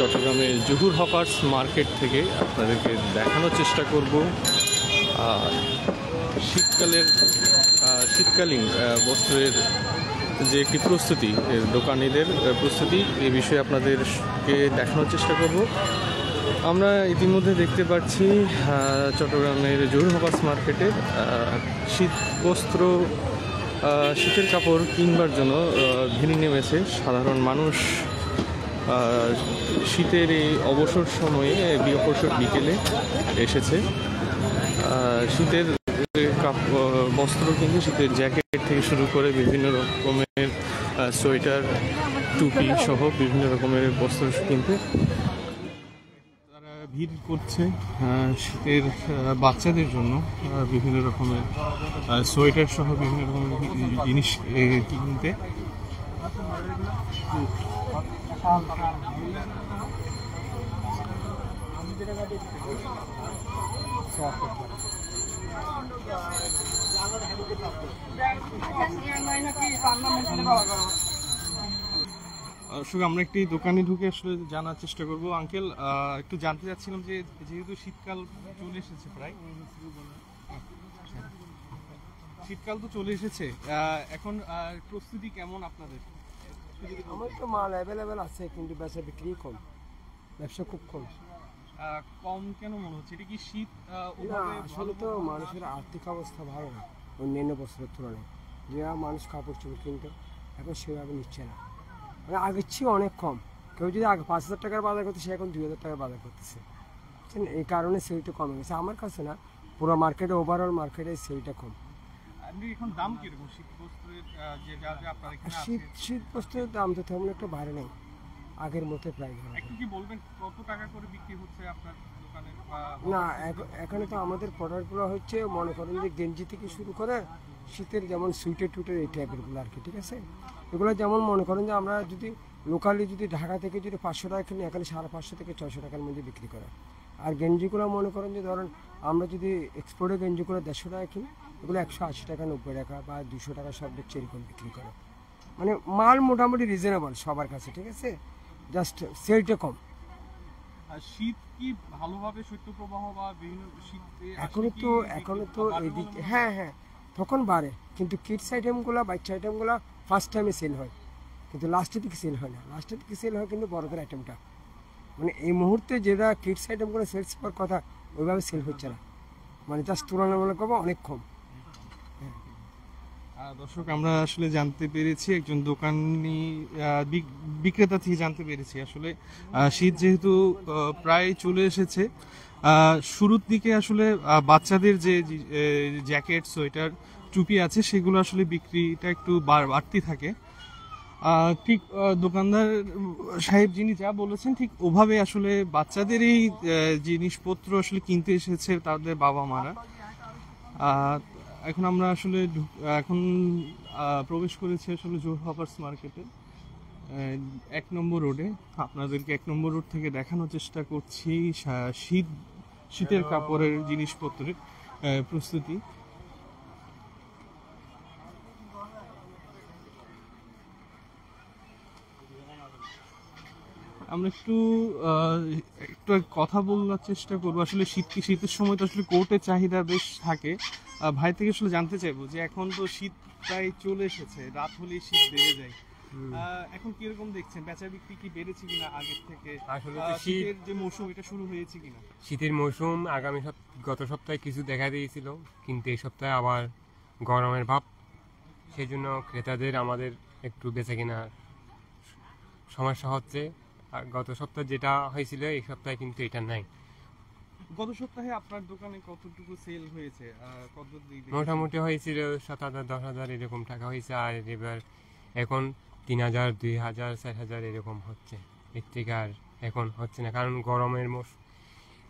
চট্টগ্রামের Zahur hawkers market থেকে আপনাদেরকে দেখানোর চেষ্টা করব শীতকালীন বস্ত্রের যে একটি প্রস্তুতি, দোকানিদের প্রস্তুতি, এ বিষয়ে আপনাদেরকে দেখানোর চেষ্টা করব। আমরা ইতিমধ্যে দেখতে পাচ্ছি চট্টগ্রামের জহুর হকার্স মার্কেটে শীতের কাপড় কিনবার জন্য ভিড় নেমেছে সাধারণ মানুষ। শীতের এই অবসর সময়ে অবসর বিকেলে এসেছে শীতের বস্ত্র কিনতে, শীতের জ্যাকেট থেকে শুরু করে বিভিন্ন রকমের সোয়েটার, টুপি সহ বিভিন্ন রকমের বস্ত্র কিনতে তারা ভিড় করছে। শীতের বাচ্চাদের জন্য বিভিন্ন রকমের সোয়েটার সহ বিভিন্ন রকমের জিনিস কিনতে। আমরা একটি দোকানে ঢুকে আসলে জানার চেষ্টা করব। আঙ্কেল, একটু জানতে চাচ্ছিলাম যে যেহেতু শীতকাল চলে এসেছে, প্রায় শীতকাল তো চলে এসেছে, এখন প্রস্তুতি কেমন আপনাদের? আমার তো মাল অ্যাভেলেবেল আছে, কিন্তু বেচা বিক্রি কম, ব্যবসা খুব কম। কম কেন মনে হচ্ছে? এটা কি শীত? আসলে তো মানুষের আর্থিক অবস্থা ভালো না অন্যান্য বছরের তুলনায়। যে মানুষ কাপড় চোপড় কিনতো এখন সেভাবে নিচ্ছে না, মানে আগের চেয়ে অনেক কম। কেউ যদি আগে 5,000 টাকার বাজার করতে, সে এখন 2,000 টাকার বাজার করতেছে। এই কারণে সেলটা কমে গেছে। আমার কাছে না, পুরো মার্কেটে, ওভারঅল মার্কেটে সেলটা কম। এখন দাম কিরকম শীত বস্ত্রের? শীত বস্ত্রের দাম তো তেমন একটা বাড়ে নেই, আগের মতো প্রায়। একটু কি বলবেন কত টাকা করে বিক্রি হচ্ছে আপনার দোকানে? না, এখানে তো আমাদের প্রোডাক্টগুলো হচ্ছে, মনে করেন যে গেঞ্জি থেকে শুরু করে শীতের যেমন সুইটার টুইটার এই টাইপেরগুলো আর কি, ঠিক আছে। এগুলো যেমন মনে করেন যে আমরা যদি লোকালি যদি ঢাকা থেকে যদি 500 টাকা কিনি, এখানে 550 থেকে 600 টাকার মধ্যে বিক্রি করে। আর গেঞ্জিগুলো মনে করেন যে ধরেন আমরা যদি এক্সপোর্টের গেঞ্জিগুলো 150 টাকা কিনি, এগুলো 180 টাকা, 90 টাকা বা 200 টাকা সব দিচ্ছে, এরকম বিক্রি করে। মানে মাল মোটামুটি রিজনেবল সবার কাছে, ঠিক আছে, জাস্ট সেলটা কম। শীত কি ভালোভাবে শৈত্যপ্রবাহ বা বিভিন্ন শীত এখনো তো এইদিকে, হ্যাঁ তখন বাড়ে, কিন্তু কিডস আইটেমগুলো, বাচ্চা আইটেমগুলো ফার্স্ট টাইমে সেল হয়, কিন্তু লাস্টের দিকে সেল হয় না। লাস্টের দিকে সেল হয় কিন্তু বড়দের আইটেমটা, মানে এই মুহূর্তে যেটা কিডস আইটেমগুলো সেলস হওয়ার কথা ওইভাবে সেল হচ্ছে না, মানে জাস্ট তুলনামূলকভাবে অনেক কম। দর্শক, আমরা আসলে জানতে পেরেছি একজন দোকানি বিক্রেতা থেকে জানতে পেরেছি আসলে শীত যেহেতু প্রায় চলে এসেছে, শুরুর দিকে আসলে বাচ্চাদের যে জ্যাকেট, সোয়েটার, টুপি আছে সেগুলো আসলে বিক্রিটা একটু বাড়তি থাকে। ঠিক দোকানদার সাহেব যিনি যা বলেছেন ঠিক ওভাবে আসলে বাচ্চাদের এই জিনিসপত্র আসলে কিনতে এসেছে তাদের বাবা মারা। এখন আমরা আসলে প্রবেশ করেছি আসলে জহুর হকার্স মার্কেটে 1 নম্বর রোডে। আপনাদেরকে 1 নম্বর রোড থেকে দেখানোর চেষ্টা করছি শীতের কাপড়ের জিনিসপত্রের প্রস্তুতি। আমরা একটু কথা বলার চেষ্টা করবো। আসলে শীতের সময় তো আসলে কোটের চাহিদা বেশ থাকে। ভাই থেকে আসলে জানতে চাইবো যে এখন তো শীত প্রায় চলে এসেছে, রাত হলেই শীত বেড়ে যায়, এখন কিরকম দেখছেন? বেচা বিক্রি কি বেড়েছে কিনা আগের থেকে? আসলে শীতের যে মৌসুম, এটা শুরু হয়েছে কিনা? শীতের মৌসুম গত সপ্তাহে কিছু দেখা দিয়েছিল, কিন্তু এই সপ্তাহে আবার গরমের ভাব, সেই জন্য ক্রেতাদের আমাদের একটু বেচা কেনার সমস্যা হচ্ছে। গত সপ্তাহে যেটা হয়েছিল এই সপ্তাহে কিন্তু এটা নাই। গত সপ্তাহে আপনার দোকানে কতটুকু সেল হয়েছে? মোটামুটি হয়েছিল 7,000, 10,000 এরকম টাকা হয়েছে। আর এবার এখন 3,000, 2,000, 4,000 এরকম হচ্ছে। এর থেকে আর এখন হচ্ছে না, কারণ গরমের মৌসুম।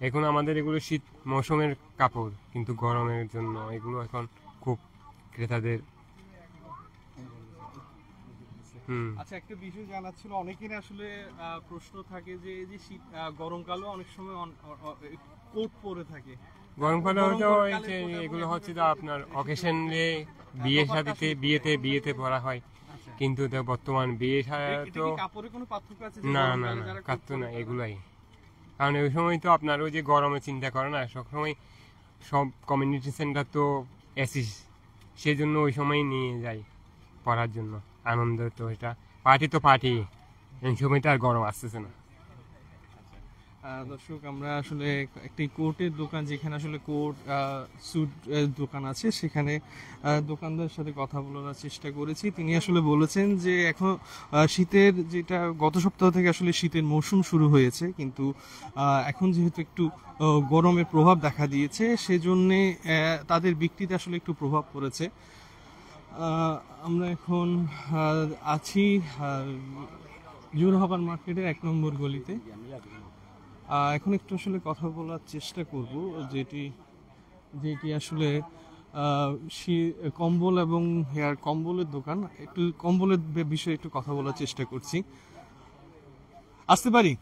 এখন আমাদের এগুলো শীত মৌসুমের কাপড়, কিন্তু গরমের জন্য এগুলো এখন খুব ক্রেতাদের। আচ্ছা, একটা বিষয় জানার ছিল, অনেকের আসলে প্রশ্ন থাকে যে এই যে শীত গরমকালে অনেক সময় কোট পরে থাকে। গরমকালে এগুলো হচ্ছে আপনার অকেশনে, বিয়েতে পরা হয়, কিন্তু বর্তমান বিয়ে ছাড়া এটা তো কি কাপড়ে কোনো পার্থক্য আছে যে না না গরমকালে না যারা কাটতো কোট না পরে এগুলাই, কারণ ওই সময় তো আপনার ওই যে গরমে চিন্তা করে না, সবসময় সব কমিউনিটি সেন্টার তো এসি, সেই জন্য ওই সময় নিয়ে যাই পড়ার জন্য। আনন্দ তো এটা, পার্টি তো পার্টি, এই সময়টা আর গরম আসতেছে না। দর্শক আমরা আসলে একটি কোটের দোকান, যেখানে আসলে কোট স্যুট দোকান আছে, সেখানে দোকানদারের সাথে কথা বলার চেষ্টা করেছি। তিনি আসলে বলেছেন যে এখন শীতের যেটা গত সপ্তাহ থেকে আসলে শীতের মৌসুম শুরু হয়েছে, কিন্তু এখন যেহেতু একটু গরমের প্রভাব দেখা দিয়েছে, সেজন্যে তাদের বিক্রিতে আসলে একটু প্রভাব পড়েছে। আমরা এখন আছি জোরহাবান মার্কেটের 1 নম্বর গলিতে। এখন একটু আসলে কথা বলার চেষ্টা করব, যেটি আসলে কম্বল এবং হেয়ার কম্বলের দোকান। একটু কম্বলের বিষয়ে একটু কথা বলার চেষ্টা করছি। আসতে পারি?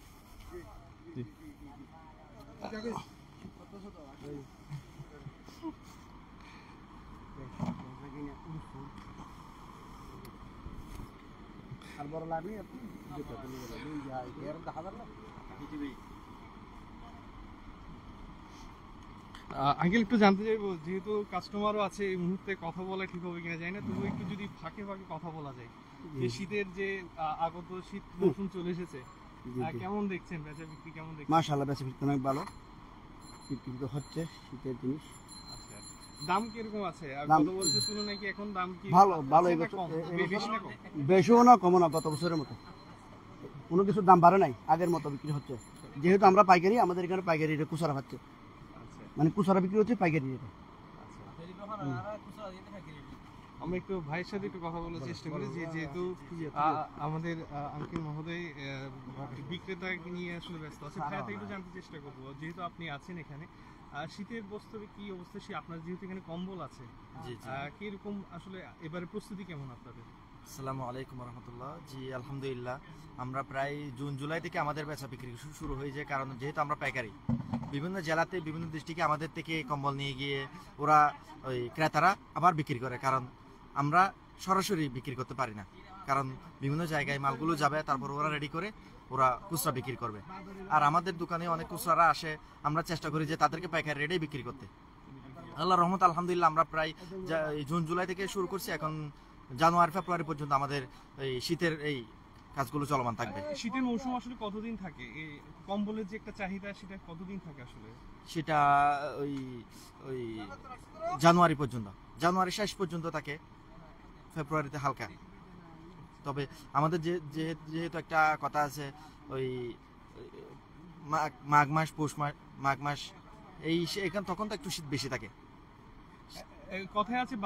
আঙ্কেল একটু জানতে চাইবো, যেহেতু কাস্টমারও আছে, এই মুহূর্তে কথা বলা ঠিক হবে কিনা জানি না, তবু একটু যদি ফাঁকে ফাঁকে কথা বলা যায়। যে শীতের যে আগত শীত মৌসুম চলে এসেছে, কেমন দেখছেন বেচা বিক্রি, কেমন দেখছেন? মাশাআল্লাহ বেচা বিক্রি অনেক ভালো, বিক্রি তো হচ্ছে শীতের জিনিস। আচ্ছা, দাম কিরকম আছে আর দাম- গত বছরের তুলনায় কি এখন দাম কি ভালো ভালো আছে এই না বছর কম? বেশি না কম? বেশিও না কমও না, গত বছরের মতো কোনো কিছুর দাম বাড়ে নাই, আগের মতো বিক্রি হচ্ছে। যেহেতু আমরা পাইকারি, আমাদের এখানে পাইকারি রেটে খুচরা হচ্ছে, আচ্ছা মানে খুচরা বিক্রি হচ্ছে পাইকারি রেটে। আমরা একটু ভাইয়ের সাথে একটু কথা বলার চেষ্টা করি, যেহেতু আমাদের আঙ্কেল মহোদয় বিক্রেতা নিয়ে আসলে ব্যস্ত আছে। ভাইয়া থেকে একটু জানতে চেষ্টা করবো, যেহেতু আপনি আছেন এখানে, শীতের বস্ত্রের কি অবস্থা? আপনার যেহেতু এখানে কম্বল আছে, কিরকম আসলে এবারে প্রস্তুতি কেমন আপনাদের? আসসালামু আলাইকুম রহমতুল্লাহ। জি আলহামদুলিল্লাহ, আমরা প্রায় জুন জুলাই থেকে আমাদের বেচা বিক্রি শুরু হয়ে যায়, কারণ যেহেতু আমরা পাইকারি, বিভিন্ন জেলাতে বিভিন্ন ডিস্ট্রিক্টে আমাদের থেকে কম্বল নিয়ে গিয়ে ওরা ওই ক্রেতারা আবার বিক্রি করে, কারণ আমরা সরাসরি বিক্রি করতে পারি না, কারণ বিভিন্ন জায়গায় মালগুলো যাবে, তারপর ওরা রেডি করে ওরা খুচরা বিক্রি করবে। আর আমাদের দোকানে অনেক খুচরারা আসে, আমরা চেষ্টা করি যে তাদেরকে পাইকারি রেটেই বিক্রি করতে। আল্লাহ রহমত আলহামদুলিল্লাহ, আমরা প্রায় জুন জুলাই থেকে শুরু করছি, এখন জানুয়ারি ফেব্রুয়ারি পর্যন্ত আমাদের এই শীতের এই কাজগুলো চলমান থাকবে। শীতের মৌসুম আসলে কতদিন থাকে? এই কম্বলের যে একটা চাহিদা, সেটা কতদিন থাকে আসলে? সেটা ওই ওই জানুয়ারি পর্যন্ত, জানুয়ারি শেষ পর্যন্ত থাকে, ফেব্রুয়ারিতে হালকা। তবে আমাদের যেহেতু একটা কথা আছে, ওই মাঘ মাস, পৌষ মাস, মাঘ মাস, এই এখানে তখন তো একটু শীত বেশি থাকে। কথায় আছে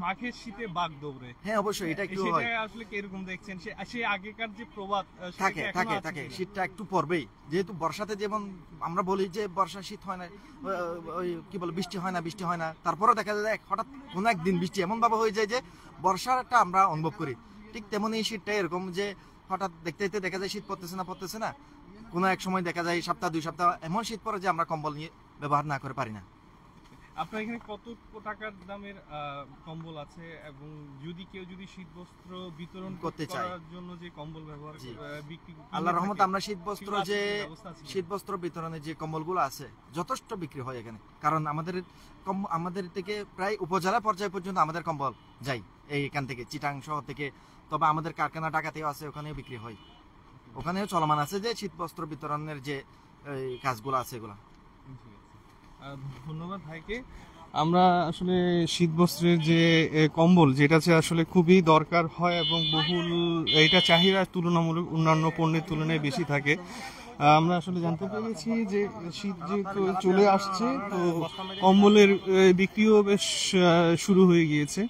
মাঘের শীতে বাঘ দৌড়ে। হ্যাঁ অবশ্যই, এটা একটু হয়। সেটা আসলে কিরকম দেখছেন? সেই আগেকার যে প্রবাদ থাকে থাকে থাকে, শীতটা একটু পড়বেই। যেহেতু বর্ষাতে যেমন আমরা বলি যে বর্ষা শীত হয় না, ওই কি বলে বৃষ্টি হয় না, তারপরে দেখা যায় হঠাৎ কোনো একদিন বৃষ্টি এমন ভাবে হয়ে যায় যে বর্ষাটা আমরা অনুভব করি। ঠিক তেমনই শীতটা এরকম যে হঠাৎ দেখতে দেখতে দেখা যায় শীত পড়তেছে না, কোনো এক সময় দেখা যায় সপ্তাহ 2 সপ্তাহ এমন শীত পড়ে যে আমরা কম্বল নিয়ে ব্যবহার না করে পারি না। আপনার এখানে কত টাকার দামের কম্বল আছে, এবং কেউ যদি শীত বস্ত্র বিতরণ করতে চায় করার জন্য যে কম্বল ব্যবহার বিক্রি, আল্লাহর রহমতে আমরা শীত ব্যবস্থা বস্ত্র বিতরণের যে কম্বলগুলো আছে যথেষ্ট বিক্রি হয় এখানে, কারণ আমাদের থেকে প্রায় উপজেলা পর্যায় পর্যন্ত আমাদের কম্বল যাই এইখান থেকে, চিটাং শহর থেকে। তবে আমাদের কারখানা ঢাকাতেও আছে, ওখানেও বিক্রি হয়, ওখানেও চলমান আছে যে শীত বস্ত্র বিতরণের যে কাজগুলো আছে এগুলা। ধন্যবাদ ভাইকে। আমরা আসলে শীত বস্ত্রের যে কম্বল, যেটা আসলে খুবই দরকার হয় এবং বহুল, এটা চাহিদা তুলনামূলক অন্যান্য পণ্যের তুলনায় বেশি থাকে। আমরা আসলে জানতে পেরেছি যে শীত যেহেতু চলে আসছে, তো কম্বলের বিক্রিও বেশ শুরু হয়ে গিয়েছে।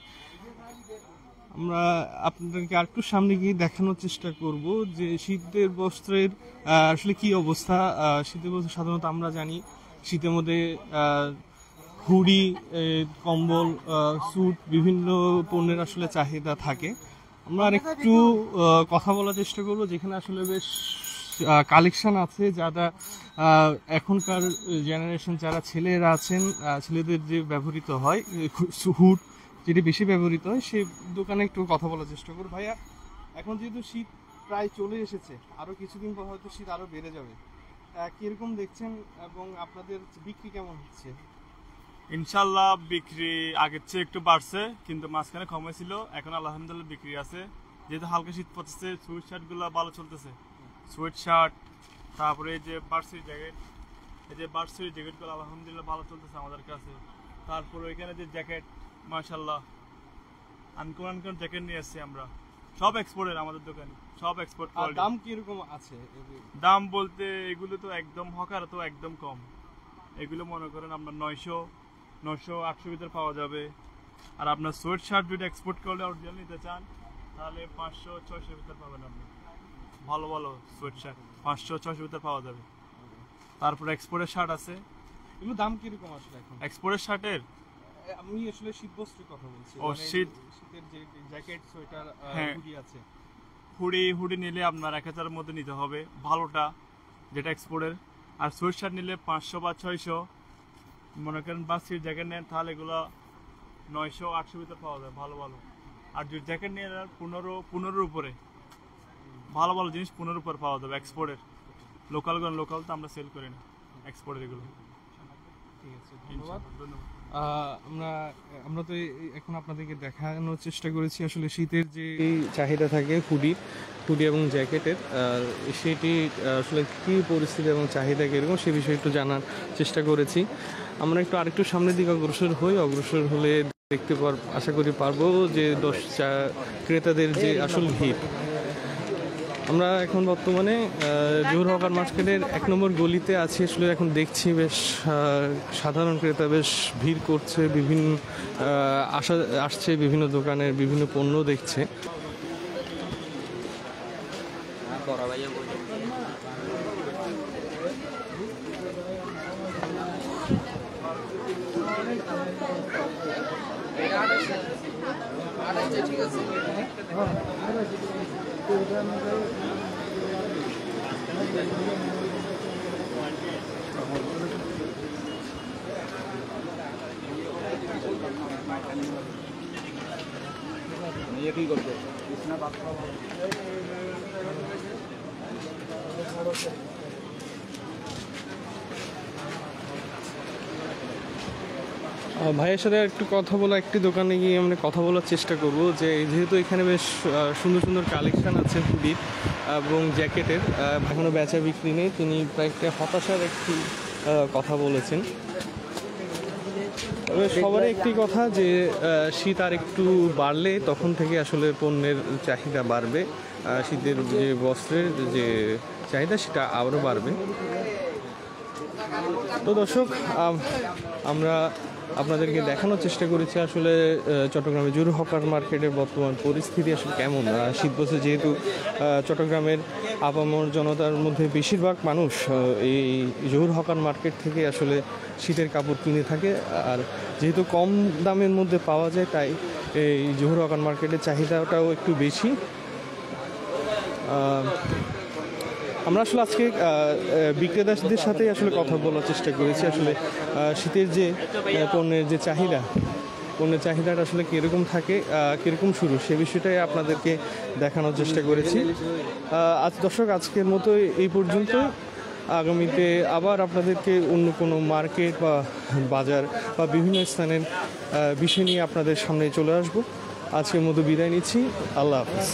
আমরা আপনাদেরকে আরেকটু সামনে গিয়ে দেখানোর চেষ্টা করব যে শীতের বস্ত্রের আসলে কি অবস্থা। শীতের বস্ত্র সাধারণত আমরা জানি শীতের মধ্যে হুডি, কম্বল, স্যুট, বিভিন্ন পণ্যের আসলে চাহিদা থাকে। আমরা আরেকটু কথা বলার চেষ্টা করব, যেখানে আসলে বেশ কালেকশন আছে, যারা এখনকার জেনারেশন যারা ছেলেরা আছেন, ছেলেদের যে ব্যবহৃত হয় হুড, যেটি বেশি ব্যবহৃত হয় সেই দোকানে একটু কথা বলার চেষ্টা করব। ভাইয়া, এখন যেহেতু শীত প্রায় চলে এসেছে, আরো কিছুদিন পর হয়তো শীত আরো বেড়ে যাবে, কিরকম দেখছেন এবং আপনাদের বিক্রি কেমন হচ্ছে? ইনশাল্লাহ বিক্রি আগের চেয়ে একটু বাড়ছে, কিন্তু মাঝখানে কমে ছিল, এখন আলহামদুলিল্লাহ বিক্রি আছে। যেহেতু হালকা শীত পড়তেছে, সোয়েট শার্টগুলো ভালো চলতেছে। সোয়েট শার্ট, তারপরে এই যে বার্সির জ্যাকেট, এই যে বার্সির জ্যাকেটগুলো আলহামদুলিল্লাহ ভালো চলতেছে আমাদের কাছে। তারপরে এখানে যে জ্যাকেট, মাশাল্লাহ আনকমন জ্যাকেট নিয়ে আসছি আমরা, সব এক্সপোর্টের আমাদের দোকানে, সব এক্সপোর্ট। দাম কিরকম আছে? দাম বলতে এগুলো তো একদম হকার, তো একদম কম। এগুলো মনে করেন আপনার 900-800 ভিতরে পাওয়া যাবে। আর আপনার সোয়েট শার্ট যদি এক্সপোর্ট করলে অরিজিনাল নিতে চান তাহলে 500-600 ভিতরে পাবেন আপনি। ভালো ভালো সোয়েট শার্ট 500-600 ভিতরে পাওয়া যাবে। তারপর এক্সপোর্টের শার্ট আছে। এগুলো দাম কিরকম আসলে এখন? এক্সপোর্টের শার্টের আমি আসলে শীত বস্ত্রের কথা বলছি। ও, শীতের যে জ্যাকেট, সোয়েটার, হুডি আছে। হুডি নিলে আপনার 1000-এর মধ্যে নিতে হবে ভালোটা, যেটা এক্সপোর্টের। আর সোয়েট শার্ট নিলে 500 বা 600, মনে করেন বাসির জ্যাকেট নেন তাহলে এগুলো 900-800 ভিতরে পাওয়া যায় ভালো ভালো। আর যদি জ্যাকেট নিয়ে 15-15 উপরে, ভালো ভালো জিনিস 15 উপরে পাওয়া যাবে এক্সপোর্টের। লোকাল তো আমরা সেল করি না, এক্সপোর্টের এগুলো। ঠিক আছে, ধন্যবাদ। আমরা তো এখন আপনাদেরকে দেখানোর চেষ্টা করেছি আসলে শীতের যে চাহিদা থাকে হুডি এবং জ্যাকেটের, সেটি আসলে কী পরিস্থিতি এবং চাহিদা কীরকম সে বিষয়ে একটু জানার চেষ্টা করেছি। আমরা একটু আরেকটু সামনের দিকে অগ্রসর হলে দেখতে আশা করি পারবো যে ক্রেতাদের যে আসল ভিড়। আমরা এখন বর্তমানে জহুর হকার মার্কেটের 1 নম্বর গলিতে আছি। আসলে এখন দেখছি বেশ সাধারণ ক্রেতা বেশ ভিড় করছে, বিভিন্ন আসছে, বিভিন্ন দোকানের বিভিন্ন পণ্য দেখছে। ঠিক আছে। ভাইয়ের সাথে একটু কথা বলা, একটি দোকানে গিয়ে আমরা কথা বলার চেষ্টা করব যে যেহেতু এখানে বেশ সুন্দর সুন্দর কালেকশন আছে হুডির এবং জ্যাকেটের, এখনও বেচা বিক্রি নেই। তিনি প্রায় একটা হতাশার একটি কথা বলেছেন। তবে সবারই একটি কথা যে শীত আর একটু বাড়লে তখন থেকে আসলে পণ্যের চাহিদা বাড়বে, শীতের যে বস্ত্রের যে চাহিদা সেটা আরও বাড়বে। তো দর্শক, আমরা আপনাদেরকে দেখানোর চেষ্টা করেছি আসলে চট্টগ্রামের জহুর হকার মার্কেটের বর্তমান পরিস্থিতি আসলে কেমন। শীত বসে যেহেতু চট্টগ্রামের আপামর জনতার মধ্যে বেশিরভাগ মানুষ এই জহুর হকার মার্কেট থেকে আসলে শীতের কাপড় কিনে থাকে, আর যেহেতু কম দামের মধ্যে পাওয়া যায় তাই এই জহুর হকার মার্কেটের চাহিদাটাও একটু বেশি। আমরা আসলে আজকে বিক্রেতাদের সাথে আসলে কথা বলার চেষ্টা করেছি আসলে শীতের যে পণ্যের যে চাহিদা, পণ্যের চাহিদাটা আসলে কীরকম থাকে, কীরকম শুরু, সে বিষয়টাই আপনাদেরকে দেখানোর চেষ্টা করেছি। আজ দর্শক, আজকের মতো এই পর্যন্ত। আগামীতে আবার আপনাদেরকে অন্য কোনো মার্কেট বা বাজার বা বিভিন্ন স্থানের বিষয় নিয়ে আপনাদের সামনে চলে আসবো। আজকের মতো বিদায় নিচ্ছি। আল্লাহ হাফিজ।